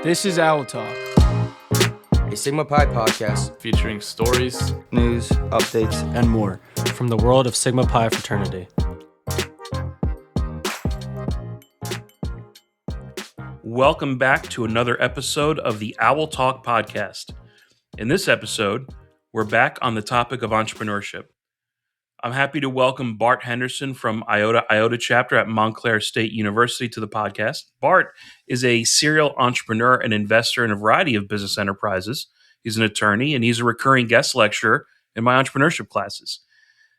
This is Owl Talk, a Sigma Pi podcast featuring stories, news, updates, and more from the world of Sigma Pi fraternity. Welcome back to another episode of the Owl Talk podcast. In this episode, we're back on the topic of entrepreneurship. I'm happy to welcome Bart Henderson from Iota chapter at Montclair State University to the podcast. Bart is a serial entrepreneur and investor in a variety of business enterprises. He's an attorney, and he's a recurring guest lecturer in my entrepreneurship classes.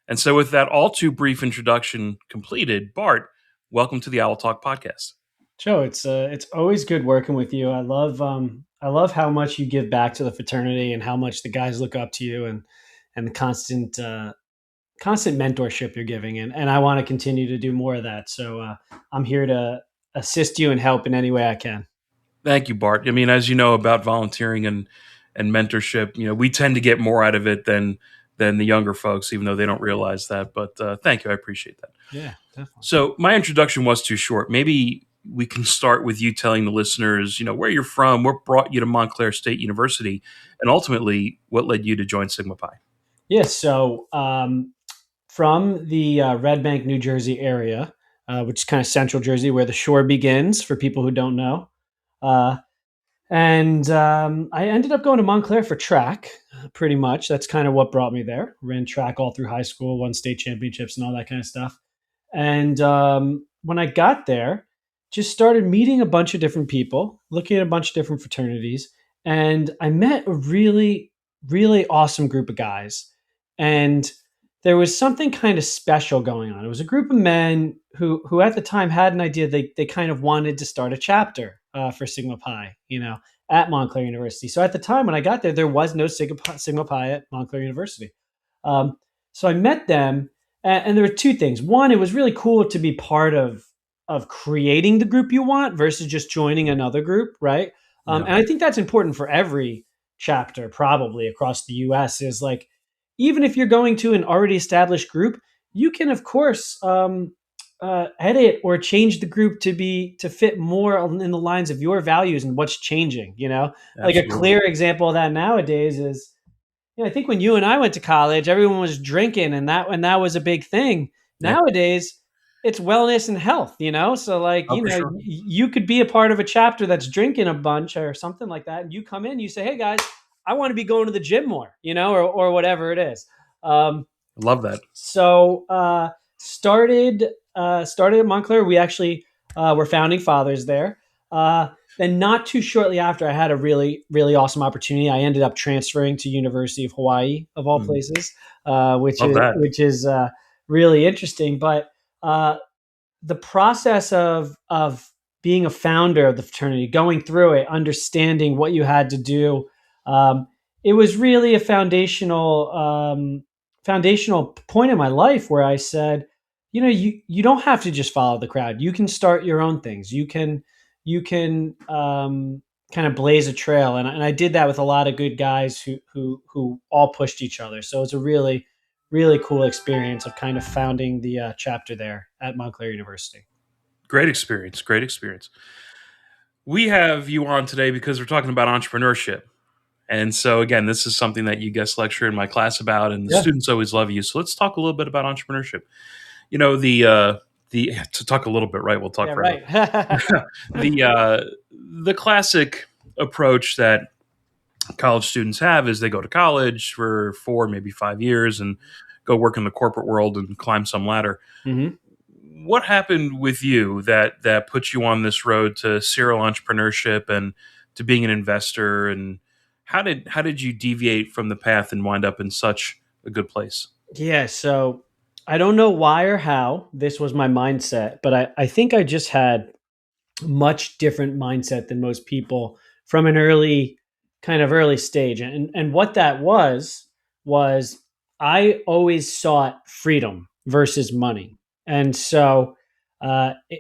And so with that all too brief introduction completed, Bart, welcome to the Owl Talk podcast. Joe, it's always good working with you. I love how much you give back to the fraternity and how much the guys look up to you and the constant mentorship you're giving. And I want to continue to do more of that. So I'm here to assist you and help in any way I can. Thank you, Bart. I mean, as you know about volunteering and mentorship, we tend to get more out of it than the younger folks, even though they don't realize that. But thank you. I appreciate that. Yeah, definitely. So my introduction was too short. Maybe we can start with you telling the listeners, where you're from, what brought you to Montclair State University, and ultimately what led you to join Sigma Pi. Yeah, so from the Red Bank, New Jersey area, which is kind of central Jersey, where the shore begins, for people who don't know. And I ended up going to Montclair for track, pretty much. That's kind of what brought me there. Ran track all through high school, won state championships and all that kind of stuff. And when I got there, just started meeting a bunch of different people, looking at a bunch of different fraternities. And I met a really, really awesome group of guys. And there was something kind of special going on. It was a group of men who at the time had an idea. They kind of wanted to start a chapter for Sigma Pi, at Montclair University. So at the time when I got there was no Sigma Pi at Montclair University. So I met them, and there were two things. One, it was really cool to be part of creating the group you want versus just joining another group, right? And I think that's important for every chapter, probably across the U.S. Is like, even if you're going to an already established group, you can, of course, edit or change the group to fit more in the lines of your values and what's changing. Absolutely. Like a clear example of that nowadays is, I think when you and I went to college, everyone was drinking, and that was a big thing. Yeah. Nowadays, it's wellness and health. So like, sure. you could be a part of a chapter that's drinking a bunch or something like that, and you come in, you say, "Hey guys, I want to be going to the gym more," or whatever it is. Love that. So started at Montclair. We actually were founding fathers there. Then not too shortly after, I had a really, really awesome opportunity. I ended up transferring to University of Hawaii, of all places, which is really interesting. But the process of being a founder of the fraternity, going through it, understanding what you had to do, it was really a foundational point in my life where I said, you don't have to just follow the crowd. You can start your own things. You can kind of blaze a trail, and I did that with a lot of good guys who all pushed each other. So it's a really, really cool experience of kind of founding the chapter there at Montclair University. Great experience. We have you on today because we're talking about entrepreneurship. And so, again, this is something that you guest lecture in my class about, and the students always love you. So let's talk a little bit about entrepreneurship. To talk a little bit, right? We'll talk forever. Right. The classic approach that college students have is they go to college for 4, maybe 5 years and go work in the corporate world and climb some ladder. Mm-hmm. What happened with you that put you on this road to serial entrepreneurship and to being an investor, and how did you deviate from the path and wind up in such a good place? Yeah, so I don't know why or how this was my mindset, but I think I just had much different mindset than most people from an early stage. And what that was I always sought freedom versus money. And so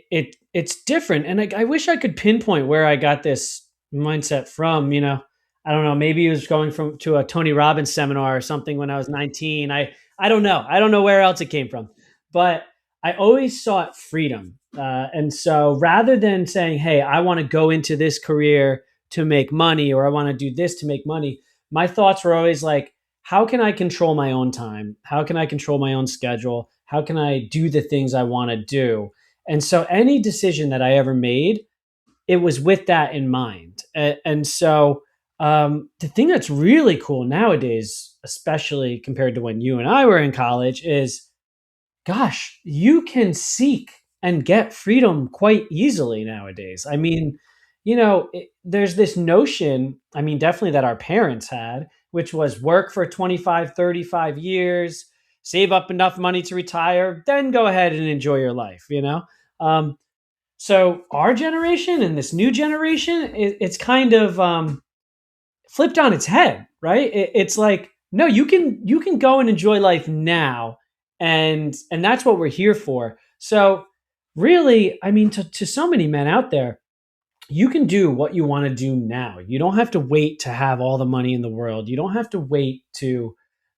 it's different. And I wish I could pinpoint where I got this mindset from. I don't know, maybe it was going to a Tony Robbins seminar or something when I was 19. I don't know. I don't know where else it came from, but I always sought freedom. And so rather than saying, hey, I want to go into this career to make money, or I want to do this to make money. My thoughts were always like, how can I control my own time? How can I control my own schedule? How can I do the things I want to do? And so any decision that I ever made, it was with that in mind. And so the thing that's really cool nowadays, especially compared to when you and I were in college, is gosh, you can seek and get freedom quite easily nowadays. I mean, there's this notion, I mean, definitely that our parents had, which was work for 25, 35 years, save up enough money to retire, then go ahead and enjoy your life. Um, so our generation and this new generation, it's kind of flipped on its head, right? It's like, no, you can go and enjoy life now, and that's what we're here for. So really, I mean, to so many men out there, you can do what you want to do now. You don't have to wait to have all the money in the world. You don't have to wait to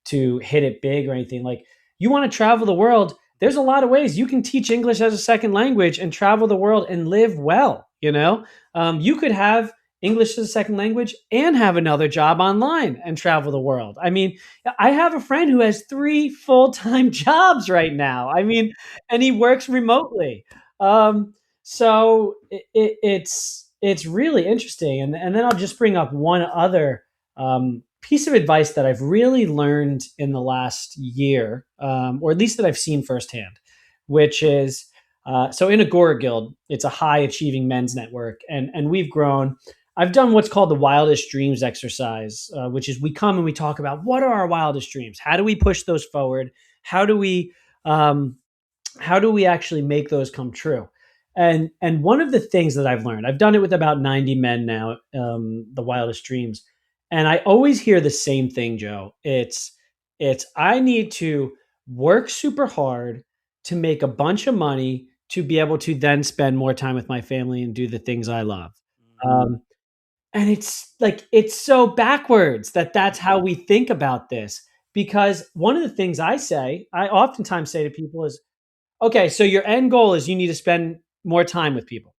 hit it big or anything. Like, you want to travel the world, there's a lot of ways you can teach English as a second language and travel the world and live well. You could have English as a second language and have another job online and travel the world. I mean, I have a friend who has 3 full-time jobs right now. I mean, and he works remotely. So it's really interesting. And then I'll just bring up one other piece of advice that I've really learned in the last year, or at least that I've seen firsthand, which is so in Agora Guild, it's a high achieving men's network, and we've grown. I've done what's called the wildest dreams exercise, which is we come and we talk about what are our wildest dreams? How do we push those forward? How do we actually make those come true? And one of the things that I've learned, I've done it with about 90 men now, the wildest dreams, and I always hear the same thing, Joe. It's I need to work super hard to make a bunch of money to be able to then spend more time with my family and do the things I love. Um, and it's like, it's so backwards that that's how we think about this. Because one of the things I oftentimes say to people is, okay, so your end goal is you need to spend more time with people.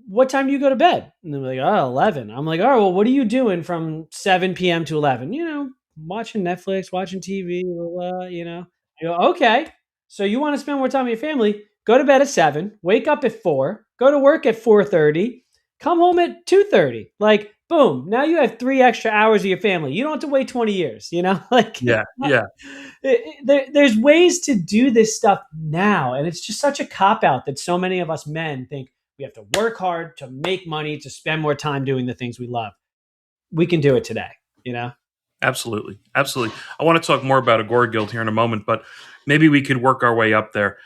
What time do you go to bed? And they're like, oh, 11. I'm like, all right, well, what are you doing from 7 p.m. to 11? Watching Netflix, watching TV, I go, okay. So you want to spend more time with your family? Go to bed at 7, wake up at 4, go to work at 4:30, come home at 2:30. Like, boom, now you have 3 extra hours of your family. You don't have to wait 20 years, like, Yeah, yeah. there's ways to do this stuff now. And it's just such a cop out that so many of us men think we have to work hard to make money, to spend more time doing the things we love. We can do it today. Absolutely. Absolutely. I want to talk more about Agora Guild here in a moment, but maybe we could work our way up there.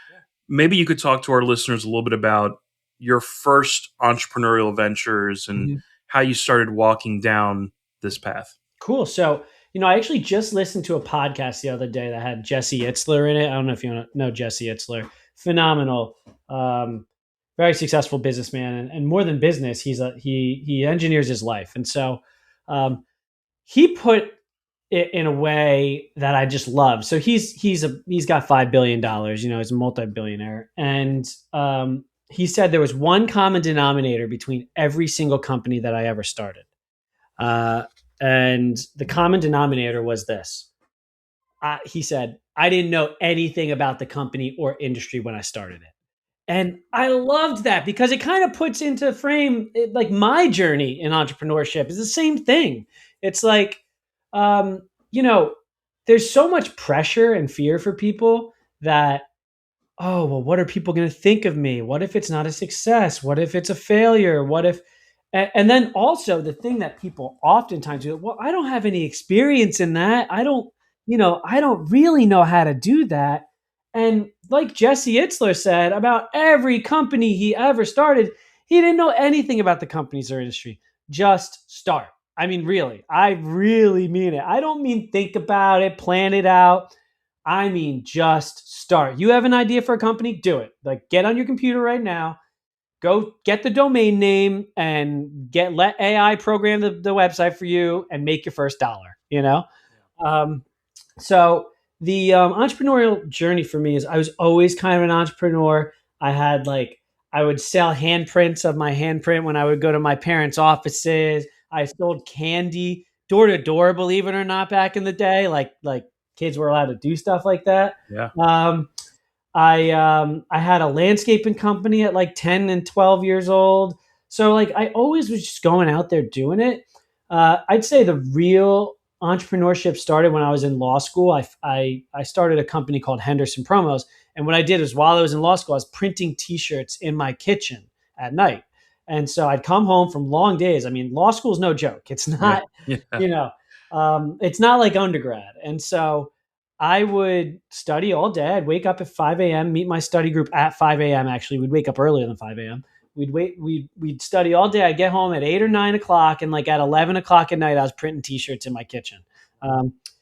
Maybe you could talk to our listeners a little bit about your first entrepreneurial ventures and how you started walking down this path. Cool. So, I actually just listened to a podcast the other day that had Jesse Itzler in it. I don't know if you know Jesse Itzler. Phenomenal. Very successful businessman, and more than business, he engineers his life. And so he put it in a way that I just love. So he's got $5 billion. He's a multi-billionaire, and he said there was one common denominator between every single company that I ever started, and the common denominator was this. He said, I didn't know anything about the company or industry when I started it. And I loved that because it kind of puts into frame like my journey in entrepreneurship is the same thing. It's like, um, you know, there's so much pressure and fear for people that, oh, well, what are people going to think of me? What if it's not a success? What if it's a failure? What if, and then also the thing that people oftentimes do, well, I don't have any experience in that. I don't really know how to do that. And like Jesse Itzler said about every company he ever started, he didn't know anything about the companies or industry. Just start. I mean, really, I really mean it. I don't mean think about it, plan it out. I mean, just start. You have an idea for a company, do it. Like, get on your computer right now, go get the domain name and let AI program the website for you and make your first dollar. So the entrepreneurial journey for me is I was always kind of an entrepreneur. I had I would sell handprints of my handprint when I would go to my parents' offices. I sold candy door to door, believe it or not, back in the day. Like kids were allowed to do stuff like that. Yeah. I had a landscaping company at like 10 and 12 years old. So like I always was just going out there doing it. I'd say the real entrepreneurship started when I was in law school. I started a company called Henderson Promos. And what I did is while I was in law school, I was printing t-shirts in my kitchen at night. And so I'd come home from long days. I mean, law school is no joke. It's not, Yeah. you know, it's not like undergrad. And so I would study all day. I'd wake up at 5 a.m., meet my study group at 5 a.m. Actually, we'd wake up earlier than 5 a.m. We'd study all day. I'd get home at 8 or 9 o'clock, and like at 11 o'clock at night, I was printing t-shirts in my kitchen.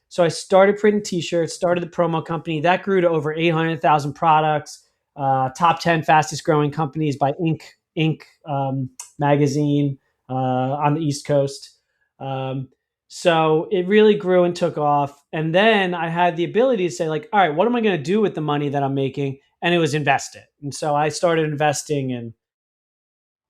So I started printing t-shirts, started the promo company. That grew to over 800,000 products, top 10 fastest growing companies by Inc. Magazine on the East Coast. So it really grew and took off. And then I had the ability to say like, all right, what am I going to do with the money that I'm making? And it was invest it. And so I started investing in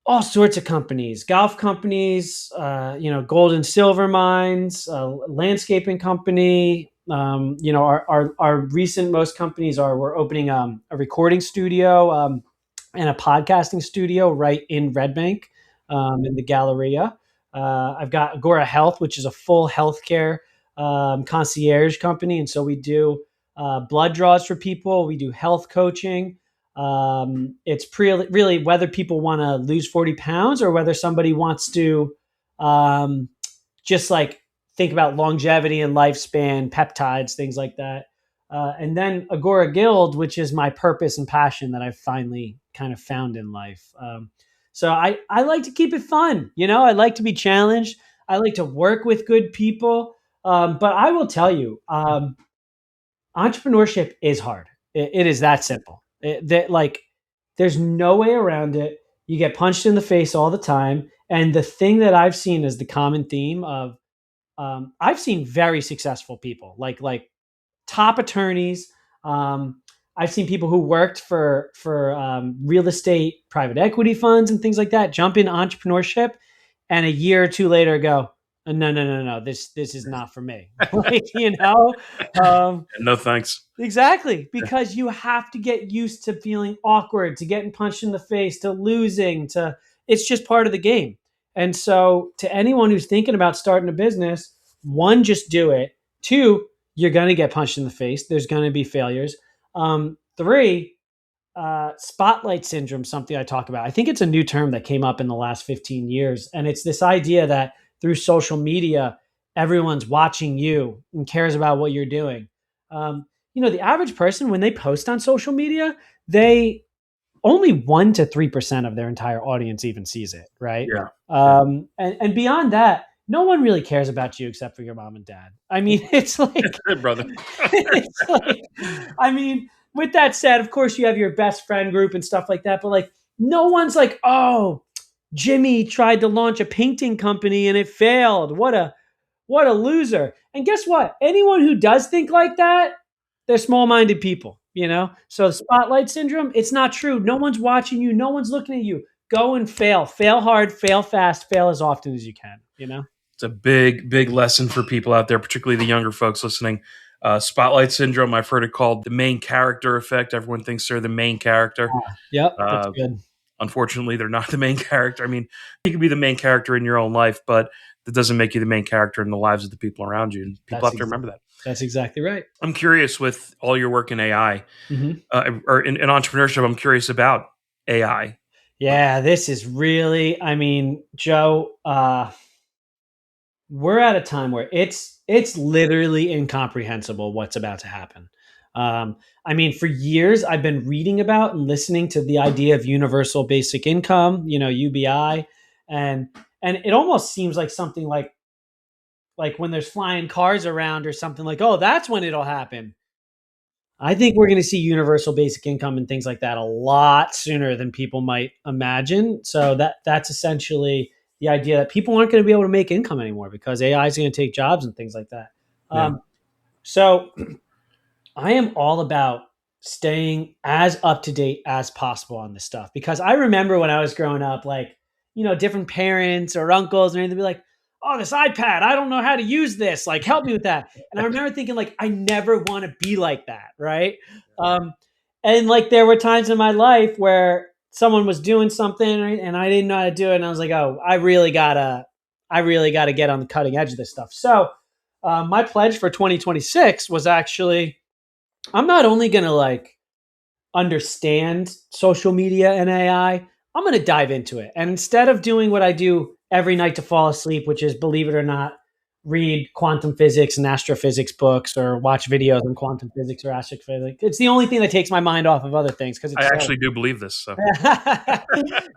all sorts of companies, golf companies, gold and silver mines, landscaping company. Our recent most companies we're opening a recording studio and a podcasting studio right in Red Bank in the Galleria. I've got Agora Health, which is a full healthcare concierge company. And so we do blood draws for people. We do health coaching. It's really whether people want to lose 40 pounds or whether somebody wants to just like think about longevity and lifespan, peptides, things like that. And then Agora Guild, which is my purpose and passion that I've finally kind of found in life. So I like to keep it fun. I like to be challenged. I like to work with good people. But I will tell you, entrepreneurship is hard. It is that simple. There's no way around it. You get punched in the face all the time. And the thing that I've seen is the common theme of I've seen very successful people, like top attorneys. I've seen people who worked for real estate, private equity funds, and things like that jump in entrepreneurship, and a year or two later go, no, this is not for me. No thanks. Exactly, because you have to get used to feeling awkward, to getting punched in the face, to losing, it's just part of the game. And so to anyone who's thinking about starting a business, one, just do it. Two, you're going to get punched in the face. There's going to be failures. Three, spotlight syndrome, something I talk about. I think it's a new term that came up in the last 15 years. And it's this idea that through social media, everyone's watching you and cares about what you're doing. The average person, when they post on social media, they only 1% to 3% of their entire audience even sees it, right? Yeah. And beyond that, no one really cares about you except for your mom and dad. I mean, it's like, brother. it's like, I mean, with that said, of course you have your best friend group and stuff like that, but like, no one's like, oh, Jimmy tried to launch a painting company and it failed. What a loser. And guess what? Anyone who does think like that, they're small-minded people, So spotlight syndrome, it's not true. No one's watching you. No one's looking at you. Go and fail. Fail hard, fail fast, fail as often as you can, It's a big, big lesson for people out there, particularly the younger folks listening. Spotlight syndrome, I've heard it called the main character effect. Everyone thinks they're the main character. Yep, that's good. Unfortunately, they're not the main character. I mean, you can be the main character in your own life, but that doesn't make you the main character in the lives of the people around you. And people have to remember that. That's exactly right. I'm curious, with all your work in AI or in entrepreneurship, I'm curious about AI. Yeah, this is really, Joe, we're at a time where it's literally incomprehensible what's about to happen. For years I've been reading about and listening to the idea of universal basic income, UBI, and it almost seems like something like when there's flying cars around or something, like, oh, that's when it'll happen. I think we're going to see universal basic income and things like that a lot sooner than people might imagine. So that's essentially the idea that people aren't going to be able to make income anymore because AI is going to take jobs and things like that. Yeah. So I am all about staying as up to date as possible on this stuff. Because I remember when I was growing up, like, different parents or uncles and they'd be like, oh, this iPad, I don't know how to use this. Like, help me with that. And I remember thinking, like, I never want to be like that. Right. And like, there were times in my life where someone was doing something and I didn't know how to do it. And I was like, oh, I really gotta get on the cutting edge of this stuff. So my pledge for 2026 was actually, I'm not only going to like understand social media and AI, I'm going to dive into it. And instead of doing what I do every night to fall asleep, which is, believe it or not, read quantum physics and astrophysics books or watch videos on quantum physics or astrophysics. It's the only thing that takes my mind off of other things. Because I actually do believe this. So.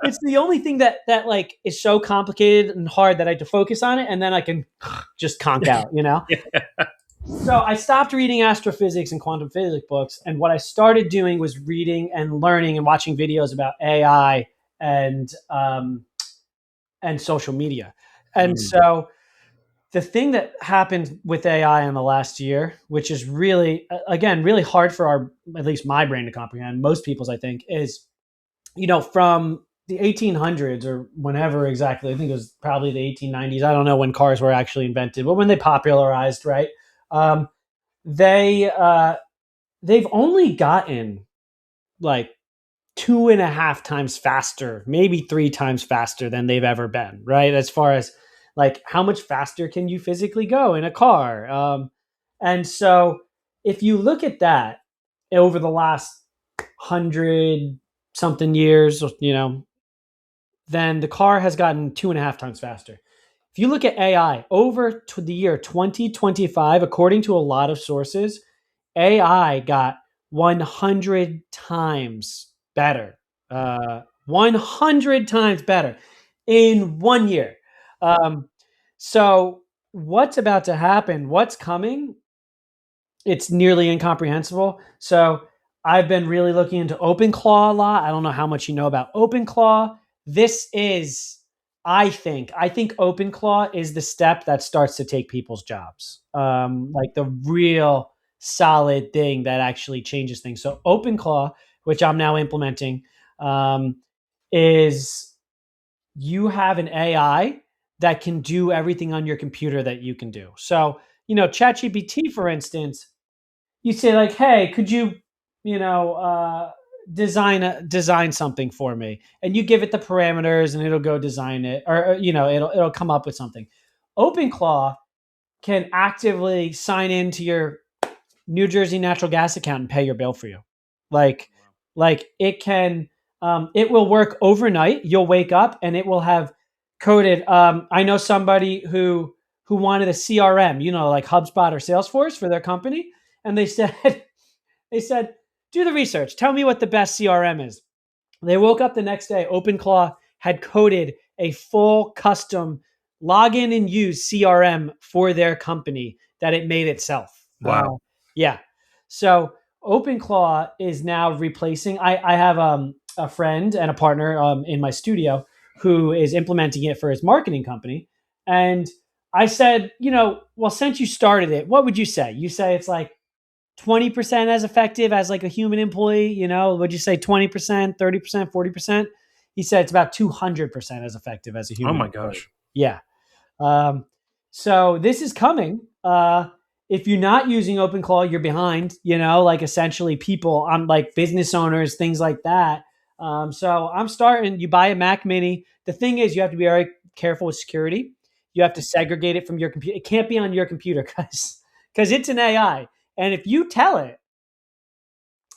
It's the only thing that like is so complicated and hard that I have to focus on it. And then I can just conk out, Yeah. So I stopped reading astrophysics and quantum physics books. And what I started doing was reading and learning and watching videos about AI and social media. And so the thing that happened with AI in the last year, which is really, again, really hard for at least my brain to comprehend, most people's, I think, is, from the 1800s or whenever exactly, I think it was probably the 1890s. I don't know when cars were actually invented, but when they popularized, right? They've only gotten like 2.5 times faster, maybe 3 times faster than they've ever been, right? As far as like how much faster can you physically go in a car? And so if you look at that over the last 100 something years, then the car has gotten 2.5 times faster. If you look at AI over to the year 2025, according to a lot of sources, AI got 100 times better. 100 times better in 1 year. So what's about to happen? What's coming? It's nearly incomprehensible. So I've been really looking into OpenClaw a lot. I don't know how much you know about OpenClaw. This is, I think OpenClaw is the step that starts to take people's jobs. Like the real solid thing that actually changes things. So OpenClaw, which I'm now implementing, is you have an AI that can do everything on your computer that you can do. So, ChatGPT, for instance, you say like, hey, could you, design something for me, and you give it the parameters and it'll go design it, or it'll come up with something. OpenClaw can actively sign into your New Jersey natural gas account and pay your bill for you. Like it can, it will work overnight. You'll wake up and it will have coded. I know somebody who wanted a CRM, like HubSpot or Salesforce for their company, and they said, do the research. Tell me what the best CRM is. They woke up the next day. OpenClaw had coded a full custom login and use CRM for their company that it made itself. Wow. Yeah. So OpenClaw is now replacing. I have a friend and a partner in my studio who is implementing it for his marketing company. And I said, well, since you started it, what would you say? You say it's like 20% as effective as like a human employee, would you say 20%, 30%, 40%? He said it's about 200% as effective as a human employee. Oh my gosh. Yeah. So this is coming. If you're not using OpenClaw, you're behind, like essentially people on like business owners, things like that. So I'm starting, you buy a Mac mini. The thing is, you have to be very careful with security. You have to segregate it from your computer. It can't be on your computer because it's an AI. And if you tell it,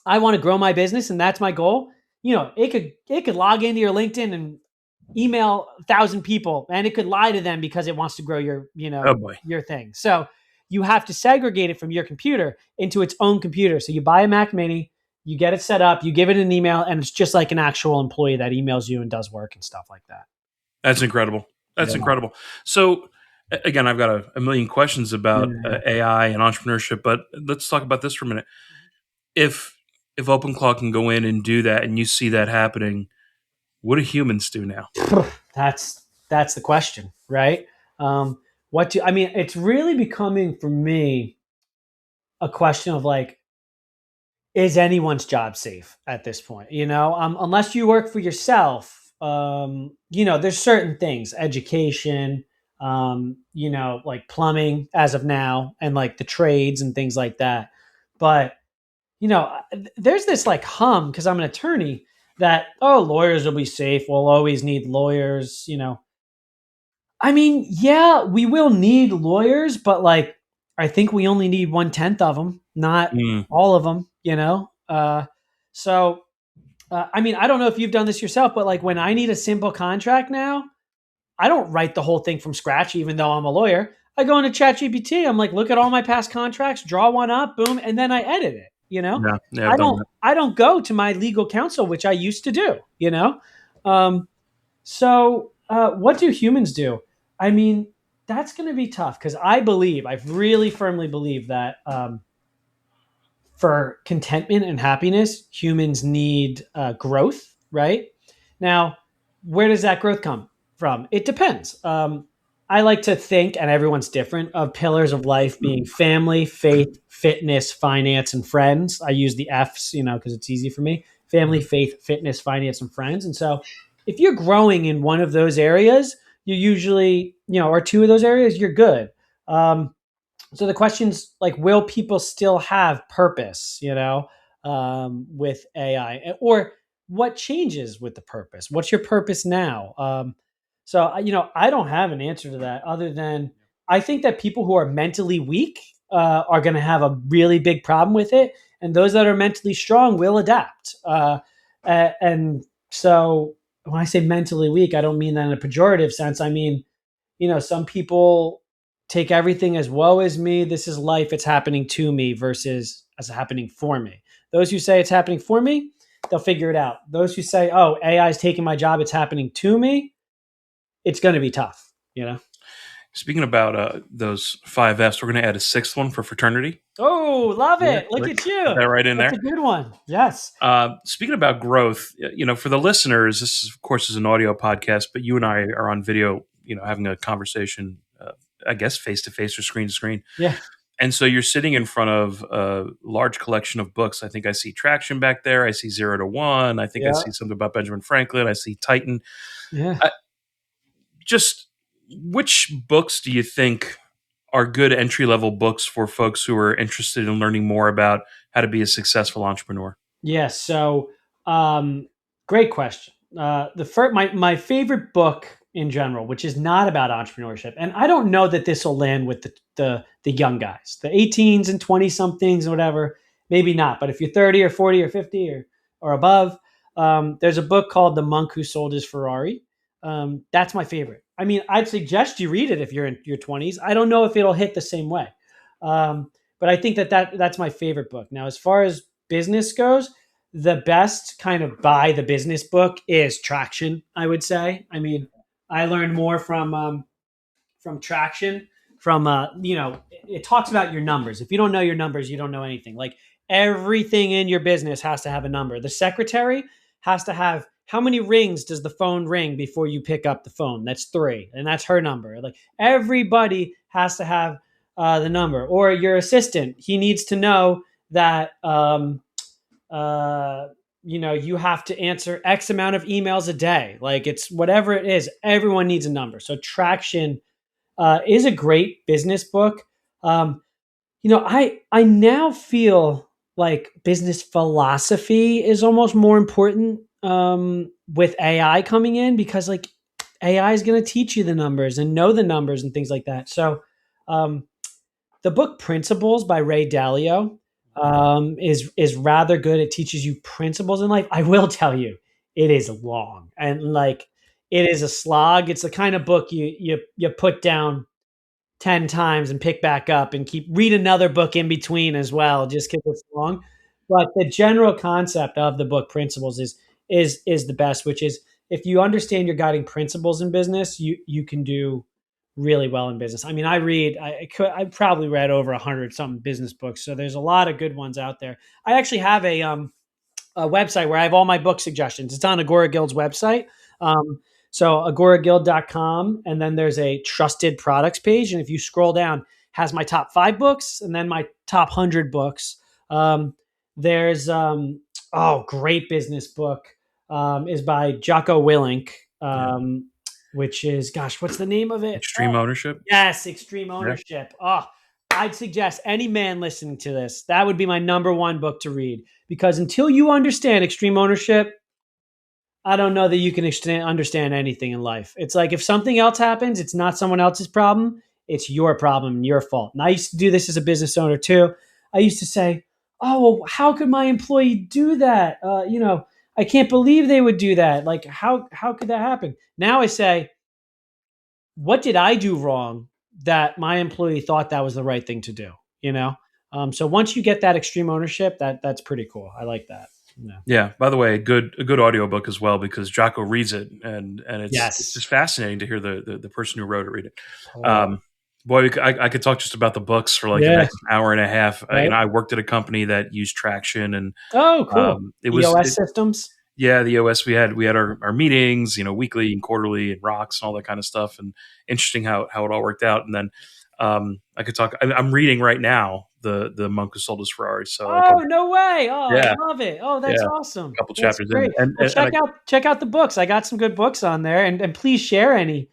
I want to grow my business and that's my goal, it could log into your LinkedIn and email 1,000 people, and it could lie to them because it wants to grow your, your thing. So you have to segregate it from your computer into its own computer. So you buy a Mac mini, you get it set up, you give it an email, and it's just like an actual employee that emails you and does work and stuff like that. That's incredible. That's incredible. So again, I've got a million questions about AI and entrepreneurship, but let's talk about this for a minute. If OpenClaw can go in and do that, and you see that happening, what do humans do now? That's the question, right? It's really becoming for me a question of like, is anyone's job safe at this point? Unless you work for yourself, there's certain things, education, like plumbing as of now, and like the trades and things like that. But, there's this like because I'm an attorney that, oh, lawyers will be safe. We'll always need lawyers. I mean, yeah, we will need lawyers, but like, I think we only need 1/10 of them, not Mm. all of them. So, I mean, I don't know if you've done this yourself, but like when I need a simple contract now, I don't write the whole thing from scratch, even though I'm a lawyer. I go into ChatGPT. I'm like, look at all my past contracts, draw one up, boom, and then I edit it. Yeah, I I've done don't. that. I don't go to my legal counsel, which I used to do. Um, so, what do humans do? I mean, that's going to be tough because I really firmly believe that for contentment and happiness, humans need growth, right? Now, where does that growth come from? It depends. I like to think, and everyone's different, of pillars of life being family, faith, fitness, finance, and friends. I use the F's, because it's easy for me. Family, faith, fitness, finance, and friends. And so if you're growing in one of those areas, you usually, or two of those areas, you're good. So the question's like, will people still have purpose, with AI? Or what changes with the purpose? What's your purpose now? So, I don't have an answer to that other than I think that people who are mentally weak are going to have a really big problem with it. And those that are mentally strong will adapt. And so when I say mentally weak, I don't mean that in a pejorative sense. I mean, some people take everything as woe is me. This is life. It's happening to me versus as happening for me. Those who say it's happening for me, they'll figure it out. Those who say, oh, AI is taking my job. It's happening to me. It's going to be tough. Speaking about those 5 Fs, we're going to add a sixth one for fraternity. Oh, love Yeah, it. Look at you. Put that right in That's there. a good one. Yes. Speaking about growth, for the listeners, this of course is an audio podcast, but you and I are on video, having a conversation, I guess face to face or screen to screen. Yeah. And so you're sitting in front of a large collection of books. I think I see Traction back there. I see 0 to 1. I think I Yeah. see something about Benjamin Franklin. I see Titan. Yeah. Just which books do you think are good entry level books for folks who are interested in learning more about how to be a successful entrepreneur? Yeah. So, great question. The first, my favorite book in general, which is not about entrepreneurship, and I don't know that this will land with the young guys, the 18s and 20 somethings or whatever. Maybe not, but if you're 30 or 40 or 50 or above, there's a book called The Monk Who Sold His Ferrari. That's my favorite. I mean, I'd suggest you read it if you're in your 20s. I don't know if it'll hit the same way, but I think that's my favorite book. Now, as far as business goes, the best kind of buy the business book is Traction, I would say. I mean, I learned more from Traction. It talks about your numbers. If you don't know your numbers, you don't know anything. Like everything in your business has to have a number. The secretary has to have how many rings does the phone ring before you pick up the phone? That's 3, and that's her number. Like everybody has to have the number. Or your assistant, he needs to know that you have to answer X amount of emails a day. Like it's whatever it is, everyone needs a number. So Traction is a great business book. I now feel like business philosophy is almost more important with AI coming in because like AI is going to teach you the numbers and know the numbers and things like that. So the book Principles by Ray Dalio is rather good. It teaches you principles in life. I will tell you, it is long and like it is a slog. It's the kind of book you put down 10 times and pick back up and read another book in between as well, just because it's long. But the general concept of the book Principles is the best, which is if you understand your guiding principles in business, you can do really well in business. I mean, I probably read over 100 something business books, so there's a lot of good ones out there. I actually have a website where I have all my book suggestions. It's on Agora Guild's website. So agoraguild.com, and then there's a trusted products page. And if you scroll down, has my top 5 books and then my top 100 books. There's great business book is by Jocko Willink, Yeah. which is, gosh, what's the name of it? Extreme ownership. Yes, Extreme Yeah. Ownership. I'd suggest any man listening to this, that would be my number one book to read, because until you understand extreme ownership, I don't know that you can understand anything in life. It's like if something else happens, it's not someone else's problem. It's your problem and your fault. And I used to do this as a business owner too. I used to say, "Oh, well, how could my employee do that? I can't believe they would do that. Like, how could that happen?" Now I say, "What did I do wrong that my employee thought that was the right thing to do?" You know. So once you get that extreme ownership, that's pretty cool. I like that. Yeah. Yeah. By the way, a good audiobook as well, because Jocko reads it, and it's Yes. just fascinating to hear the person who wrote it read it. Totally. Boy, I could talk just about the books for like the Yeah. next hour and a half. Right. I worked at a company that used traction, and Oh, cool. it was EOS systems. yeah, the OS. We had our meetings, weekly and quarterly, and rocks and all that kind of stuff. And interesting how it all worked out. And then I could talk. I'm reading right now the Monk Who Sold His Ferrari. So I Oh, can, no way. Oh, I yeah, love it. Oh, that's yeah, awesome. a couple That's chapters in, great. Well, and check out the books. I got some good books on there, and please share any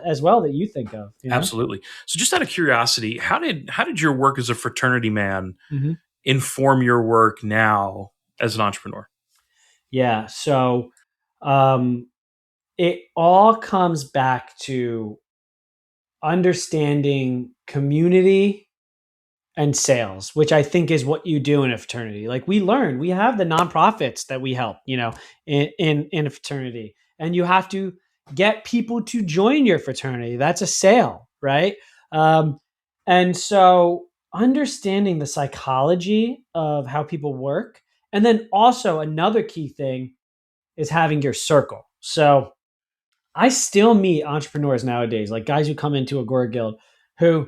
as well that you think of. absolutely. So just out of curiosity, how did your work as a fraternity man Mhm. inform your work now as an entrepreneur? Yeah. So um, it all comes back to understanding community and sales, which I think is what you do in a fraternity. Like we have the nonprofits that we help, in a fraternity, and you have to get people to join your fraternity. That's a sale, right? Um, and so understanding the psychology of how people work, and then also another key thing is having your circle. So I still meet entrepreneurs nowadays, like guys who come into Agora Guild, who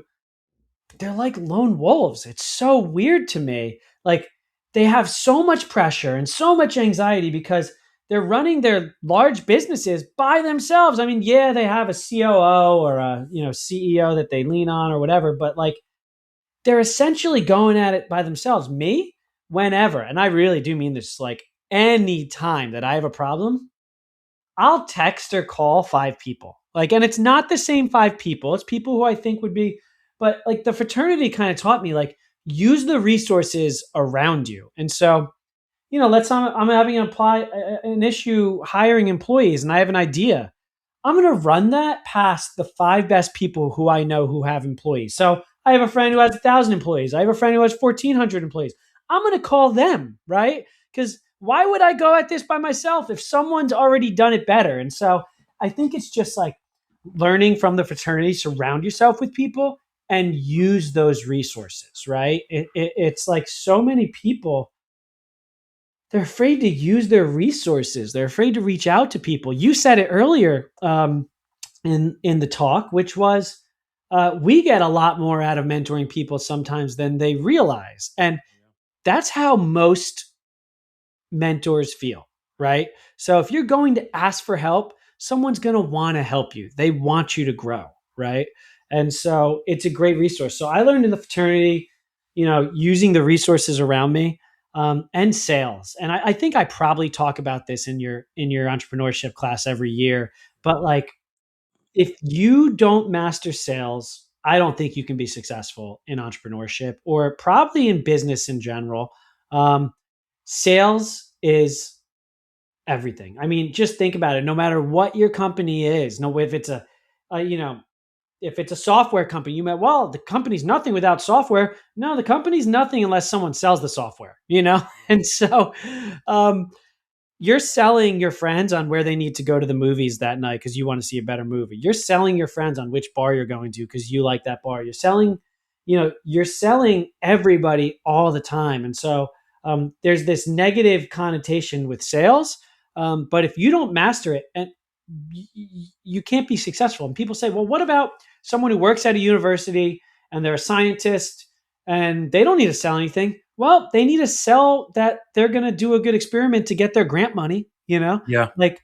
they're like lone wolves. It's so weird to me. Like they have so much pressure and so much anxiety because they're running their large businesses by themselves. I mean, yeah, they have a COO or a CEO that they lean on or whatever, but like they're essentially going at it by themselves. Me, whenever, and I really do mean this, like any time that I have a problem, I'll text or call five people. Like, and it's not the same five people. It's people who I think would be, but like the fraternity kind of taught me, like, use the resources around you. And so, let's say I'm having an issue hiring employees and I have an idea. I'm going to run that past the five best people who I know who have employees. So I have a friend who has 1,000 employees. I have a friend who has 1,400 employees. I'm going to call them, right? Because why would I go at this by myself if someone's already done it better? And so I think it's just like learning from the fraternity, surround yourself with people and use those resources, right? It's like so many people, they're afraid to use their resources. They're afraid to reach out to people. You said it earlier in the talk, which was we get a lot more out of mentoring people sometimes than they realize, and that's how most mentors feel, right? So if you're going to ask for help, someone's going to want to help you. They want you to grow, right? And so it's a great resource. So I learned in the fraternity, using the resources around me, and sales. And I think I probably talk about this in your entrepreneurship class every year. But like, if you don't master sales, I don't think you can be successful in entrepreneurship or probably in business in general. Um, Sales is everything. I mean, just think about it. No matter what your company is, no, if it's a if it's a software company, the company's nothing without software. No, the company's nothing unless someone sells the software, And so, um, you're selling your friends on where they need to go to the movies that night because you want to see a better movie. You're selling your friends on which bar you're going to because you like that bar. You're selling everybody all the time. And so there's this negative connotation with sales. But if you don't master it, and you can't be successful. And people say, well, what about someone who works at a university and they're a scientist and they don't need to sell anything? Well, they need to sell that they're going to do a good experiment to get their grant money, Yeah. like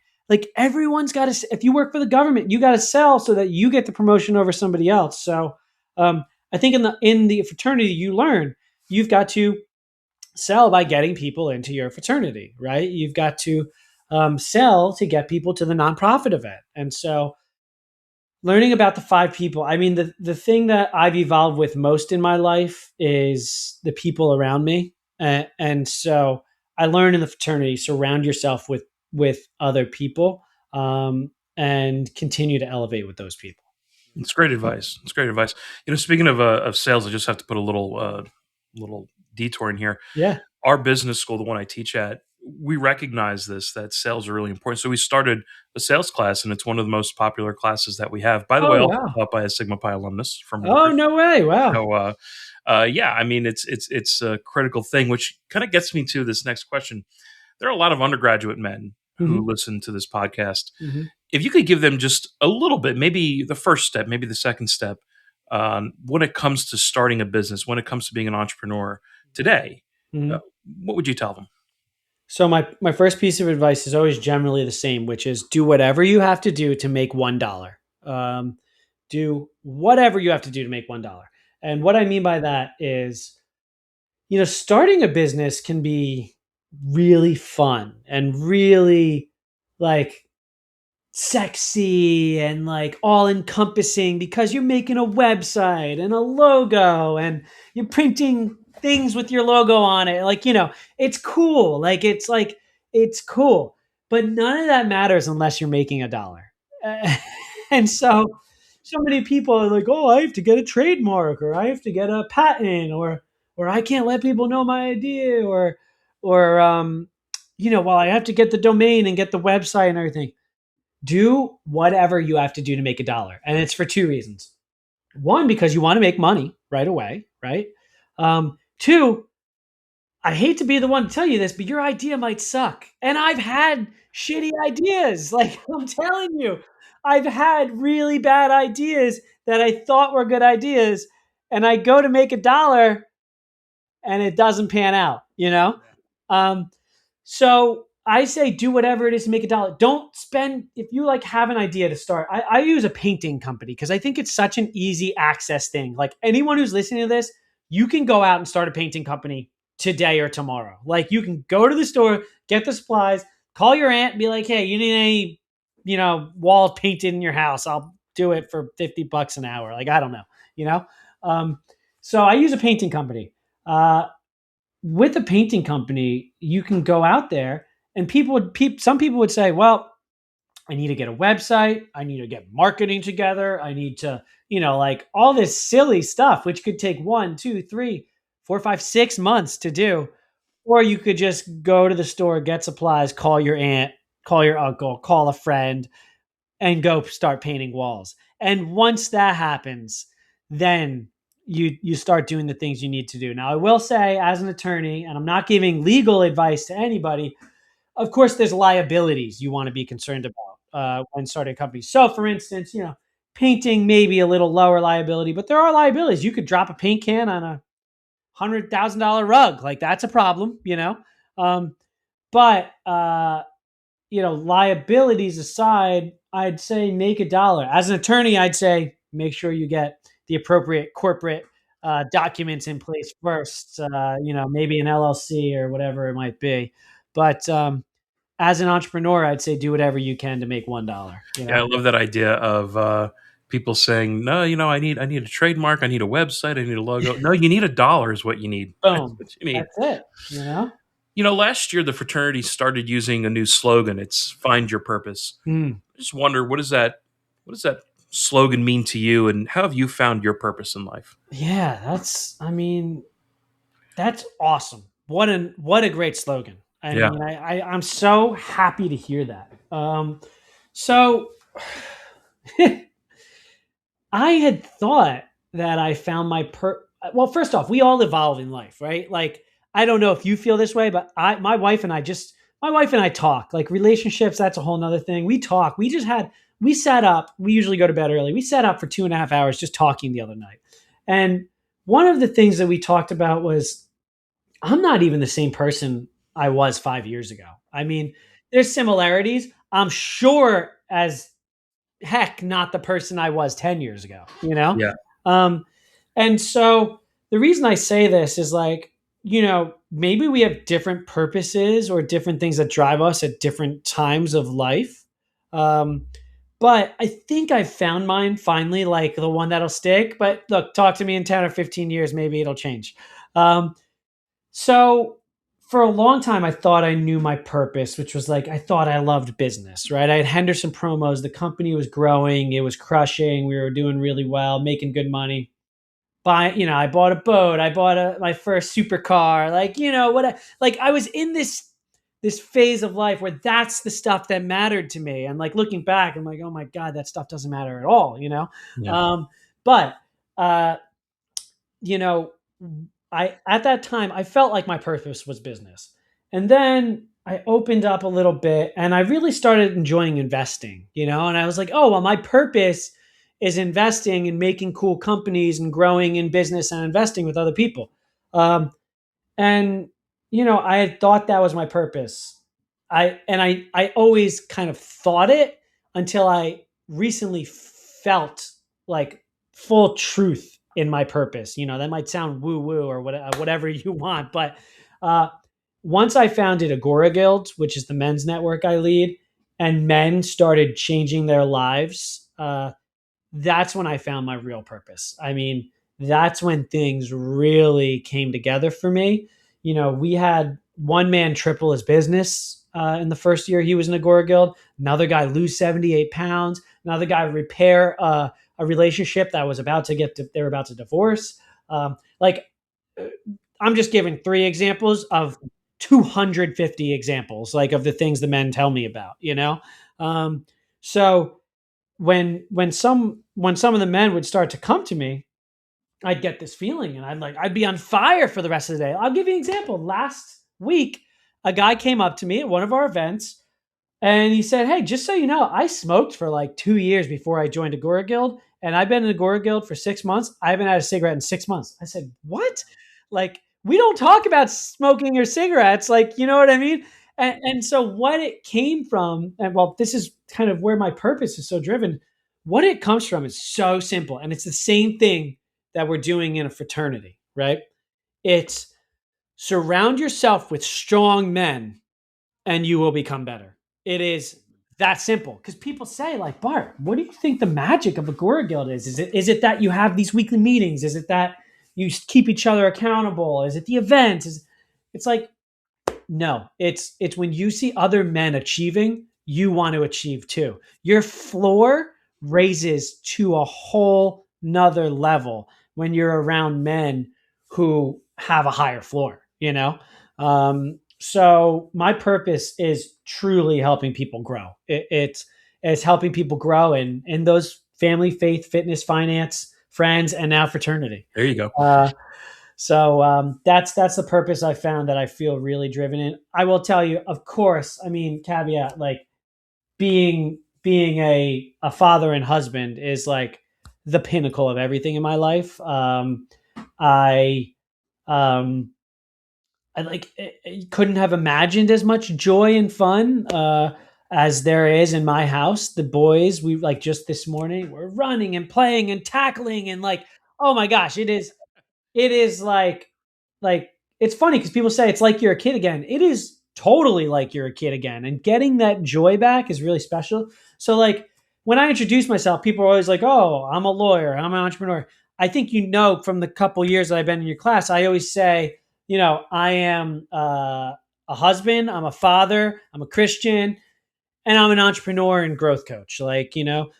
everyone's got to, if you work for the government, you got to sell so that you get the promotion over somebody else. So I think in the fraternity you learn, you've got to sell by getting people into your fraternity, right? You've got to sell to get people to the nonprofit event. And so learning about the five people, I mean, the thing that I've evolved with most in my life is the people around me. And so I learned in the fraternity, surround yourself with other people, and continue to elevate with those people. It's great advice. It's great advice. Speaking of sales, I just have to put a little detour in here. Yeah. Our business school, the one I teach at, we recognize this, that sales are really important. So we started a sales class, and it's one of the most popular classes that we have. By the way, Oh, also wow. taught by a Sigma Pi alumnus from Oh, Rutgers. no way. Wow. So, yeah, I mean, it's a critical thing, which kind of gets me to this next question. There are a lot of undergraduate men who Mhm. listen to this podcast. Mhm. If you could give them just a little bit, maybe the first step, maybe the second step, when it comes to starting a business, when it comes to being an entrepreneur today, uh, Mhm. what would you tell them? So my first piece of advice is always generally the same, which is do whatever you have to do to make $1. Do whatever you have to do to make $1. And what I mean by that is, starting a business can be really fun and really like sexy and like all encompassing because you're making a website and a logo and you're printing things with your logo on it. It's cool. It's cool. But none of that matters unless you're making $1. And so many people are like, "Oh, I have to get a trademark or I have to get a patent or I can't let people know my idea or well, I have to get the domain and get the website and everything." Do whatever you have to do to make $1. And it's for two reasons. One, because you want to make money right away, right? Two, I hate to be the one to tell you this, but your idea might suck. And I've had shitty ideas. Like I'm telling you, I've had really bad ideas that I thought were good ideas. And I go to make $1 and it doesn't pan out. Um, so I say do whatever it is to make $1. Don't spend if you like have an idea to start. I use a painting company because I think it's such an easy access thing. Like anyone who's listening to this, you can go out and start a painting company today or tomorrow. Like you can go to the store, get the supplies, call your aunt, and be like, hey, you need any, wall painted in your house? I'll do it for $50 an hour. Like I don't know, you know. Um, so I use a painting company. With a painting company, you can go out there and some people would say, well, I need to get a website. I need to get marketing together. I need to, like all this silly stuff, which could take 1, 2, 3, 4, 5, 6 months to do. Or you could just go to the store, get supplies, call your aunt, call your uncle, call a friend, and go start painting walls. And once that happens, then you start doing the things you need to do. Now, I will say, as an attorney, and I'm not giving legal advice to anybody. Of course, there's liabilities you want to be concerned about when starting a company. So, for instance, painting may be a little lower liability, but there are liabilities. You could drop a paint can on a $100,000 rug, like that's a problem. Um, but liabilities aside, I'd say make $1. As an attorney, I'd say make sure you get the appropriate corporate documents in place first. Maybe an LLC or whatever it might be. But as an entrepreneur, I'd say do whatever you can to make $1. Yeah, I love that idea of people saying, "No, I need a trademark, I need a website, I need a logo." No, you need $1 is what you need. That's Boom. what you need. That's it. Last year the fraternity started using a new slogan. It's "Find Your Purpose." Mm. I just wonder, what does that slogan mean to you, and how have you found your purpose in life? Yeah, that's awesome. What a great slogan. I Yeah. mean, I'm so happy to hear that. So I had thought that I found well, first off, we all evolve in life, right? Like, I don't know if you feel this way, but my wife and I talk. Like relationships, that's a whole nother thing. We talk. We sat up. We usually go to bed early. We sat up for 2.5 hours just talking the other night. And one of the things that we talked about was I'm not even the same person I was 5 years ago. I mean, there's similarities. I'm sure as heck not the person I was 10 years ago. Yeah. Um, and so the reason I say this is like, maybe we have different purposes or different things that drive us at different times of life. Um, but I think I found mine finally, like the one that'll stick. But look, talk to me in 10 or 15 years, maybe it'll change. Um, so for a long time, I thought I knew my purpose, which was like, I thought I loved business, right? I had Henderson promos. The company was growing. It was crushing. We were doing really well, making good money. I bought a boat. I bought my first supercar. Like I was in this phase of life where that's the stuff that mattered to me. And like looking back, I'm like, oh my God, that stuff doesn't matter at all. Yeah. But uh, you know, I at that time I felt like my purpose was business. And then I opened up a little bit and I really started enjoying investing, and I was like, oh, well, my purpose is investing and making cool companies and growing in business and investing with other people. Um, and I had thought that was my purpose. I always kind of thought it until I recently felt like full truth in my purpose. That might sound woo woo or whatever you want, but uh, once I founded Agora Guild, which is the men's network I lead, and men started changing their lives, that's when I found my real purpose. I mean, that's when things really came together for me. We had one man triple his business in the first year he was in Agora Guild. Another guy lose 78 pounds. Another guy repair a relationship that was about to they were about to divorce. Like, I'm just giving 3 examples of 250 examples, like of the things the men tell me about. So when some of the men would start to come to me, I'd get this feeling and I'd be on fire for the rest of the day. I'll give you an example. Last week, a guy came up to me at one of our events and he said, "Hey, just so you know, I smoked for like 2 years before I joined Agora Guild, and I've been in Agora Guild for 6 months. I haven't had a cigarette in 6 months." I said, "What? Like, we don't talk about smoking or cigarettes, like, you know what I mean?" And so what it came from, and well, this is kind of where my purpose is so driven. What it comes from is so simple, and it's the same thing that we're doing in a fraternity, right? It's surround yourself with strong men and you will become better. It is that simple. Because people say, like, Bart, what do you think the magic of Agora Guild is? Is it that you have these weekly meetings? Is it that you keep each other accountable? Is it the events? It's like, no. It's when you see other men achieving, you want to achieve too. Your floor raises to a whole nother level when you're around men who have a higher floor. So my purpose is truly helping people grow. It's helping people grow in those family, faith, fitness, finance, friends, and now fraternity. There you go. So that's the purpose I found that I feel really driven in. I will tell you, of course, I mean, caveat, like being a father and husband is like the pinnacle of everything in my life. I um, I like couldn't have imagined as much joy and fun as there is in my house. The boys, we like just this morning, we're running and playing and tackling and like, oh my gosh, it is like it's funny because people say it's like you're a kid again. It is totally like you're a kid again, and getting that joy back is really special. So like when I introduce myself, people are always like, "Oh, I'm a lawyer. I'm an entrepreneur." I think from the couple years that I've been in your class, I always say, I am a husband, I'm a father, I'm a Christian, and I'm an entrepreneur and growth coach.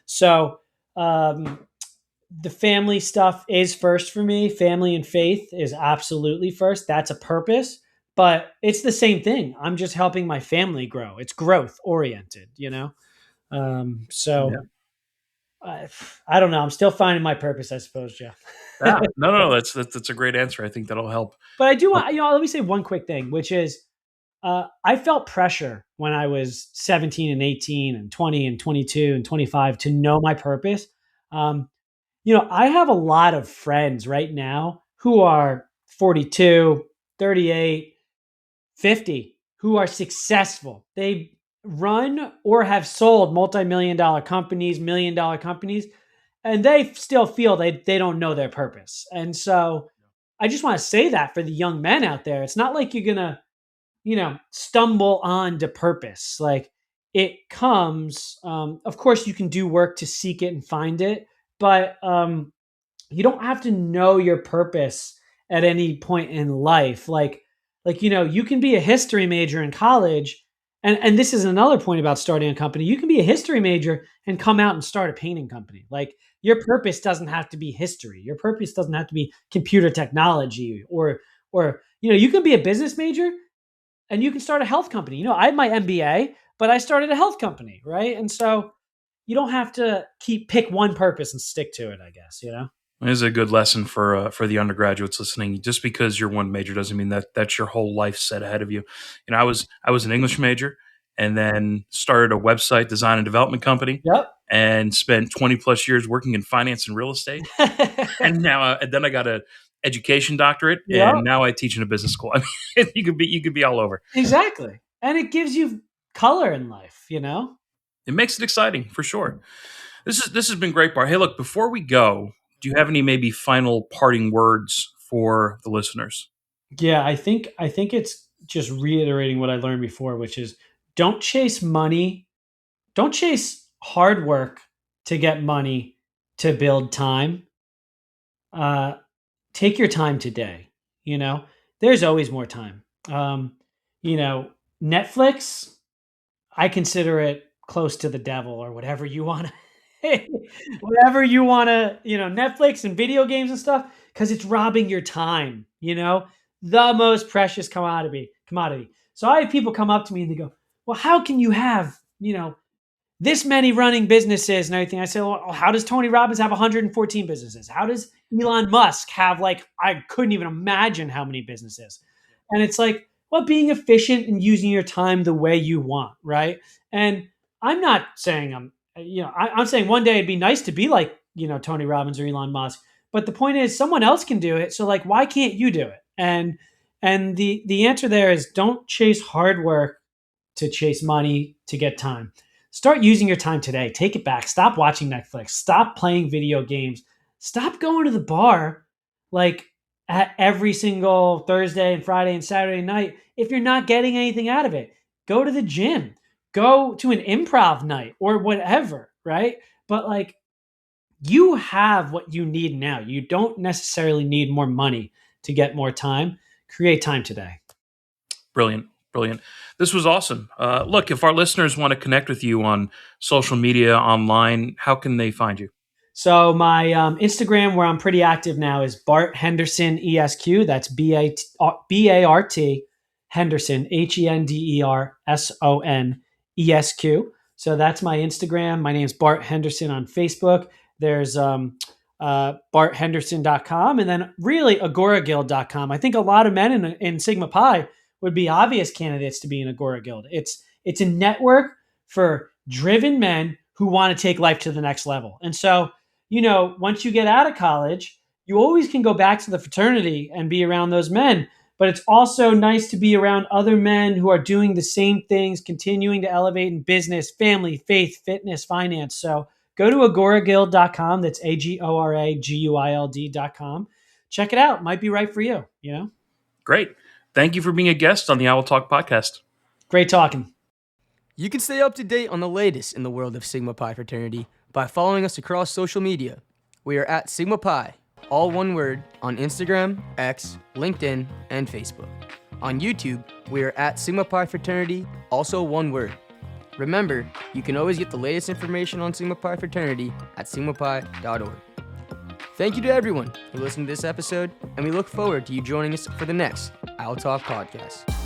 So um, the family stuff is first for me. Family and faith is absolutely first. That's a purpose, but it's the same thing. I'm just helping my family grow. It's growth oriented. So Yeah. I don't know. I'm still finding my purpose, I suppose, Jeff. No. That's a great answer. I think that'll help. But I do want, let me say one quick thing, which is I felt pressure when I was 17 and 18 and 20 and 22 and 25 to know my purpose. I have a lot of friends right now who are 42, 38, 50, who are successful. They run or have sold multi-million dollar companies, $1 million companies, and they still feel they don't know their purpose. And so I just want to say that for the young men out there, it's not like you're going to, stumble on to purpose. Like it comes, of course you can do work to seek it and find it, but you don't have to know your purpose at any point in life. You can be a history major in college. And this is another point about starting a company. You can be a history major and come out and start a painting company. Like your purpose doesn't have to be history. Your purpose doesn't have to be computer technology or you can be a business major and you can start a health company. I had my MBA, but I started a health company, right? And so you don't have to pick one purpose and stick to it, I guess. It is a good lesson for the undergraduates listening. Just because you're one major doesn't mean that that's your whole life set ahead of you. I was an English major, and then started a website design and development company. Yep. And spent 20 plus years working in finance and real estate. And now, then I got an education doctorate, Yep. and now I teach in a business school. I mean, you could be all over. Exactly, and it gives you color in life. It makes it exciting for sure. This has been great, Bart. Hey, look, before we go, do you have any maybe final parting words for the listeners? Yeah, I think it's just reiterating what I learned before, which is don't chase money, don't chase hard work to get money to build time. Take your time today. There's always more time. Netflix, I consider it close to the devil or whatever you want to, whatever you want to, Netflix and video games and stuff, because it's robbing your time, the most precious commodity. So I have people come up to me and they go, well, how can you have, this many running businesses and everything? I say, well, how does Tony Robbins have 114 businesses? How does Elon Musk have I couldn't even imagine how many businesses. And it's like, well, being efficient and using your time the way you want, right? And I'm not saying I'm saying one day it'd be nice to be like, Tony Robbins or Elon Musk. But the point is someone else can do it. So why can't you do it? And the answer there is don't chase hard work to chase money to get time. Start using your time today. Take it back. Stop watching Netflix. Stop playing video games. Stop going to the bar at every single Thursday and Friday and Saturday night if you're not getting anything out of it. Go to the gym. Go to an improv night or whatever, right? But you have what you need now. You don't necessarily need more money to get more time. Create time today. Brilliant. This was awesome. Look, if our listeners want to connect with you on social media, online, how can they find you? So my Instagram, where I'm pretty active now, is Bart Henderson ESQ. That's BART Henderson HENDERSON ESQ. So that's my Instagram. My name's Bart Henderson on Facebook. There's BartHenderson.com, and then really AgoraGuild.com. I think a lot of men in Sigma Pi would be obvious candidates to be in Agora Guild. It's a network for driven men who want to take life to the next level. And so, once you get out of college, you always can go back to the fraternity and be around those men. But it's also nice to be around other men who are doing the same things, continuing to elevate in business, family, faith, fitness, finance. So go to agoraguild.com. That's AGORAGUILD.com. Check it out. Might be right for you, Great. Thank you for being a guest on the Owl Talk podcast. Great talking. You can stay up to date on the latest in the world of Sigma Pi fraternity by following us across social media. We are at Sigma Pi, all one word, on Instagram, X, LinkedIn, and Facebook. On YouTube, we are at Sigma Pi fraternity, also one word. Remember, you can always get the latest information on Sigma Pi fraternity at sigmapi.org. Thank you to everyone who listened to this episode, and we look forward to you joining us for the next Owl Talk podcast.